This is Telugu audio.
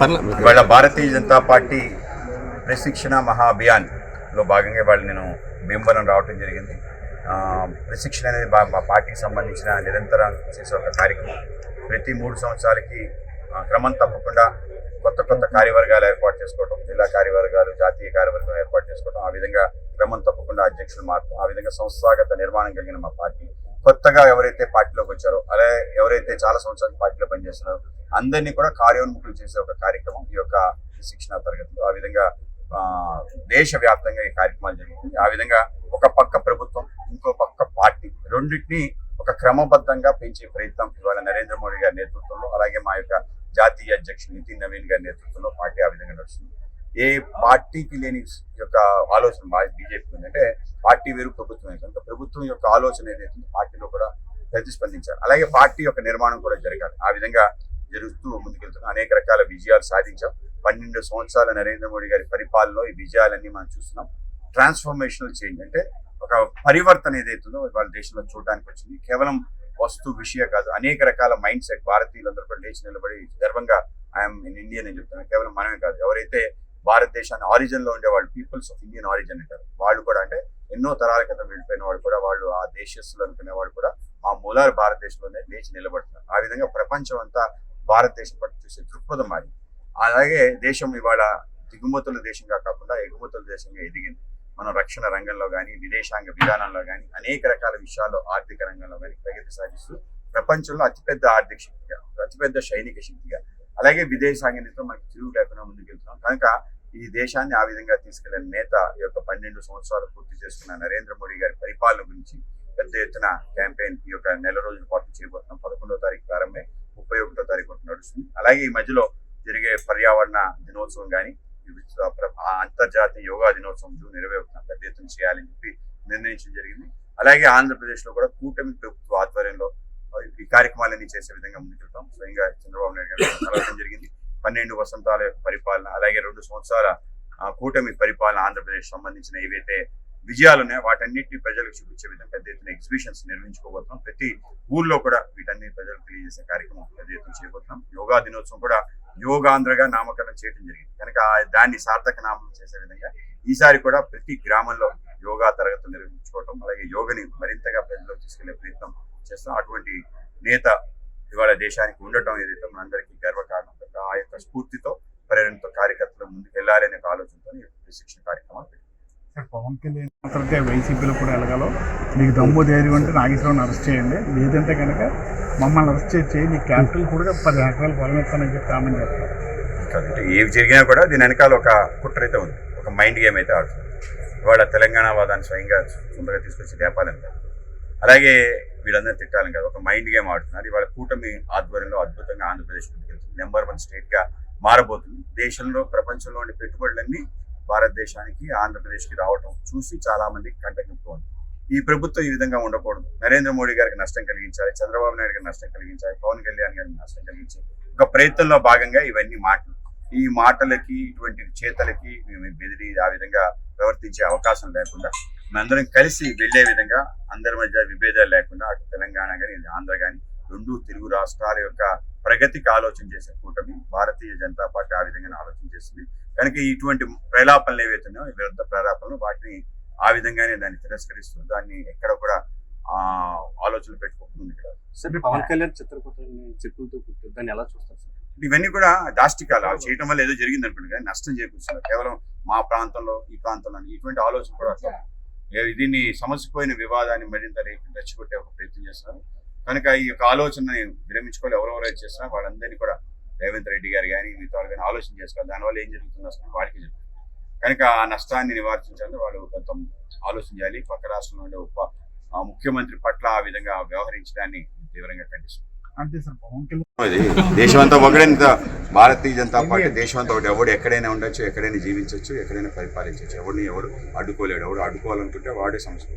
ఇవాళ భారతీయ జనతా పార్టీ ప్రశిక్షణ మహా అభియాన్లో భాగంగా ఇవాళ నేను భీమవరం రావటం జరిగింది. ప్రశిక్షణ అనేది మా పార్టీకి సంబంధించిన నిరంతరం చేసే ఒక కార్యక్రమం. ప్రతి 3 సంవత్సరాలకి క్రమం తప్పకుండా కొత్త కార్యవర్గాలు ఏర్పాటు చేసుకోవడం, జిల్లా కార్యవర్గాలు, జాతీయ కార్యవర్గం ఏర్పాటు చేసుకోవడం, ఆ విధంగా క్రమం తప్పకుండా అధ్యక్షులు మార్పు, ఆ విధంగా సంస్థాగత నిర్మాణం కలిగిన మా పార్టీ కొత్తగా ఎవరైతే పార్టీలోకి వచ్చారో, అలాగే ఎవరైతే చాలా సంవత్సరాలు పార్టీలో పనిచేస్తున్నారో అందరినీ కూడా కార్యోన్ముఖులు చేసే ఒక కార్యక్రమం ఈ యొక్క శిక్షణ తరగతులు. ఆ విధంగా దేశవ్యాప్తంగా ఈ కార్యక్రమాలు జరుగుతుంది. ఆ విధంగా ఒక పక్క ప్రభుత్వం, ఇంకో పక్క పార్టీ, రెండింటినీ ఒక క్రమబద్ధంగా పెంచే ప్రయత్నం ఇవాళ నరేంద్ర మోడీ గారి నేతృత్వంలో, అలాగే మా యొక్క జాతీయ అధ్యక్షుడు నితిన్ నవీన్ గారి నేతృత్వంలో పార్టీ ఆ విధంగా నడుస్తుంది. ఏ పార్టీకి లేని యొక్క ఆలోచన బీజేపీ ఉందంటే పార్టీ వేరు, ప్రభుత్వం కనుక ప్రభుత్వం యొక్క ఆలోచన ఏదైతే పార్టీలో కూడా ప్రతిస్పందించాలి. అలాగే పార్టీ యొక్క నిర్మాణం కూడా జరగాలి. ఆ విధంగా జరుగుతూ ముందుకెళ్తున్నాం. అనేక రకాల విజయాలు సాధించాం. 12 సంవత్సరాల నరేంద్ర మోడీ గారి పరిపాలనలో ఈ విజయాలన్నీ మనం చూస్తున్నాం. ట్రాన్స్ఫర్మేషనల్ చేంజ్ అంటే ఒక పరివర్తన ఏదైతుందో ఇవాళ దేశంలో చూడడానికి వచ్చింది. కేవలం వస్తు విషయ కాదు, అనేక రకాల మైండ్ సెట్ భారతీయులందరూ కూడా లేచి నిలబడి గర్వంగా ఐఎమ్ ఇన్ ఇండియన్ అని చెప్తున్నారు. కేవలం మనమే కాదు, ఎవరైతే భారతదేశాన్ని ఆరిజిన్ లో ఉండేవాళ్ళు, పీపుల్స్ ఆఫ్ ఇండియన్ ఆరిజిన్ అంటారు, వాళ్ళు కూడా అంటే ఎన్నో తరాల క్రితం వెళ్ళిపోయిన వాళ్ళు కూడా, వాళ్ళు ఆ దేశస్తులు అనుకునే వాళ్ళు కూడా ఆ మూలాలు భారతదేశంలోనే లేచి నిలబడుతున్నారు. ఆ విధంగా ప్రపంచం అంతా భారతదేశం పట్ల చూసే దృక్పథం మారింది. అలాగే దేశం ఇవాళ దిగుమతుల దేశంగా కాకుండా ఎగుమతుల దేశంగా ఎదిగింది. మనం రక్షణ రంగంలో కానీ, విదేశాంగ విధానంలో కానీ, అనేక రకాల విషయాల్లో, ఆర్థిక రంగంలో కానీ ప్రగతి సాధిస్తూ ప్రపంచంలో అతిపెద్ద ఆర్థిక శక్తిగా, అతిపెద్ద సైనిక శక్తిగా, అలాగే విదేశాంగ నీతిలో మనకి తిరుగు లేకుండా ముందుకెళ్తున్నాం. కనుక ఈ దేశాన్ని ఆ విధంగా తీసుకెళ్లిన నేత ఈ యొక్క 12 సంవత్సరాలు పూర్తి చేసుకున్న నరేంద్ర మోడీ గారి పరిపాలన గురించి పెద్ద ఎత్తున క్యాంపెయిన్ ఈ యొక్క నెల రోజుల పాటు చేయబోతున్నాం. 11వ తారీఖు ప్రారంభమై 31వ తారీఖు నడుస్తుంది. అలాగే ఈ మధ్యలో జరిగే పర్యావరణ దినోత్సవం కానీ, అంతర్జాతీయ యోగా దినోత్సవం జూన్ 21న పెద్ద ఎత్తున చేయాలని చెప్పి నిర్ణయించడం జరిగింది. అలాగే ఆంధ్రప్రదేశ్ లో కూడా కూటమి ప్రభుత్వ ఆధ్వర్యంలో ఈ కార్యక్రమాలన్నీ చేసే విధంగా ముందుకెళ్తాం. స్వయంగా చంద్రబాబు నాయుడు గారు కలవడం జరిగింది. 12 వసంతాల యొక్క పరిపాలన, అలాగే 2 సంవత్సరాల కూటమి పరిపాలన ఆంధ్రప్రదేశ్ సంబంధించిన ఏవైతే విజయాలు ఉన్నాయో వాటన్నిటిని ప్రజలకు చూపించే విధంగా పెద్ద ఎత్తున ఎగ్జిబిషన్స్ నిర్వహించుకోబోతున్నాం. ప్రతి ఊర్లో కూడా వీటన్ని ప్రజలకు తెలియజేసే కార్యక్రమం పెద్ద ఎత్తున చేయబోతున్నాం. యోగా దినోత్సవం కూడా యోగాంధ్రగా నామకరణం చేయడం జరిగింది. కనుక దాన్ని సార్థక నామం చేసే విధంగా ఈసారి కూడా ప్రతి గ్రామంలో యోగా తరగతులు నిర్వహించుకోవటం, అలాగే యోగని మరింతగా ప్రజలకు తీసుకెళ్లే ప్రయత్నం చేస్తాం. అటువంటి నేత ఇవాళ దేశానికి ఉండటం ఏదైతే మనందరికీ గర్వకారణం. ఆ యొక్క స్ఫూర్తితో పర్యటనతో కార్యకర్తలు ముందుకు వెళ్ళాలనే ఆలోచనతో శిక్షణ కార్యక్రమాలు పెట్టారు. పవన్ కళ్యాణ్ మాత్రమే వైసీపీలో కూడా వెళ్ళగాలో మీకు దమ్ము ధైర్యం అంటే నాగేశ్వరరావుని అరెస్ట్ చేయండి, లేదంటే కనుక మమ్మల్ని అరెస్ట్ చేసి మీ క్యాపిటల్ కూడా 10 ఎకరాలు పొలం ఇస్తానని చెప్పి కామెంట్ చేస్తారు. అంటే ఏవి జరిగినా కూడా దీని వెనకాల ఒక కుట్ర అయితే ఉంది, ఒక మైండ్ గేమ్ అయితే ఆడుతుంది. ఇవాళ తెలంగాణ వాదాన్ని స్వయంగా సొంతగా తీసుకొచ్చి లేపాలని కాదు, అలాగే వీళ్ళందరూ తిట్టాలని కాదు, ఒక మైండ్ గేమ్ ఆడుతున్నారు. ఇవాళ కూటమి ఆధ్వర్యంలో అద్భుతంగా ఆంధ్రప్రదేశ్ ముందుకెళ్తుంది, నెంబర్ 1 స్టేట్ గా మారబోతుంది. దేశంలో, ప్రపంచంలో ఉండే పెట్టుబడులన్నీ భారతదేశానికి, ఆంధ్రప్రదేశ్కి రావటం చూసి చాలా మందికి కంటగింపుతోంది. ఈ ప్రభుత్వం ఈ విధంగా ఉండకూడదు. నరేంద్ర మోడీ గారికి నష్టం కలిగించాలి, చంద్రబాబు నాయుడు గారికి నష్టం కలిగించాలి, పవన్ కళ్యాణ్ గారికి నష్టం కలిగించి ఒక ప్రయత్నంలో భాగంగా ఇవన్నీ మాటలు. ఈ మాటలకి, ఇటువంటి చేతలకి మేము బెదిరి ఆ విధంగా ప్రవర్తించే అవకాశం లేకుండా మేమందరం కలిసి వెళ్లే విధంగా, అందరి మధ్య విభేదాలు లేకుండా, అటు తెలంగాణ కానీ, ఆంధ్ర కానీ, 2 తెలుగు రాష్ట్రాల యొక్క ప్రగతికి ఆలోచన చేసే కూటమి భారతీయ జనతా పార్టీ ఆ విధంగా ఆలోచన చేస్తుంది. కనుక ఇటువంటి ప్రలాపనలు ఏవైతున్నాయో, విరుద్ధ ప్రలాపనలు, వాటిని ఆ విధంగానే దాన్ని తిరస్కరిస్తూ దాన్ని ఎక్కడ కూడా ఆలోచనలు పెట్టుకోకుండా పవన్ కళ్యాణ్ చిత్రకూటని చెప్పులతో దాన్ని ఎలా చూస్తారు సార్? ఇవన్నీ కూడా దాష్టికాలు చేయడం వల్ల ఏదో జరిగింది అనుకోండి, కానీ నష్టం చేకూరుస్తున్నారు. కేవలం మా ప్రాంతంలో, ఈ ప్రాంతంలో ఇటువంటి ఆలోచన కూడా దీన్ని సమస్యపోయిన వివాదాన్ని మరింత రెచ్చగొట్టే ఒక ప్రయత్నం చేస్తున్నారు. కనుక ఈ యొక్క ఆలోచనని విరమించుకోవాలి. ఎవరెవరైతే చేస్తున్నా వాళ్ళందరినీ కూడా రేవంత్ రెడ్డి గారు కానీ, మిగతా వాళ్ళు కానీ ఆలోచన చేసుకోవాలి. దానివల్ల ఏం జరుగుతుంది అసలు వాడికి చెప్తారు. కనుక ఆ నష్టాన్ని నివారించాలని వాళ్ళు కొంత ఆలోచన చేయాలి. పక్క రాష్ట్రంలో ఉండే ముఖ్యమంత్రి పట్ల ఆ విధంగా వ్యవహరించడాన్ని తీవ్రంగా ఖండిస్తుంది. అంతే సార్, పవన్ కళ్యాణ్ దేశమంతా ఒకటే, భారతీయ జనతా పార్టీ దేశమంతా ఒకటి. ఎవడు ఎక్కడైనా ఉండొచ్చు, ఎక్కడైనా జీవించవచ్చు, ఎక్కడైనా పరిపాలించవచ్చు. ఎవరిని ఎవరు అడ్డుకోలేడు. ఎవడు అడ్డుకోవాలనుకుంటే వాడే సమస్య.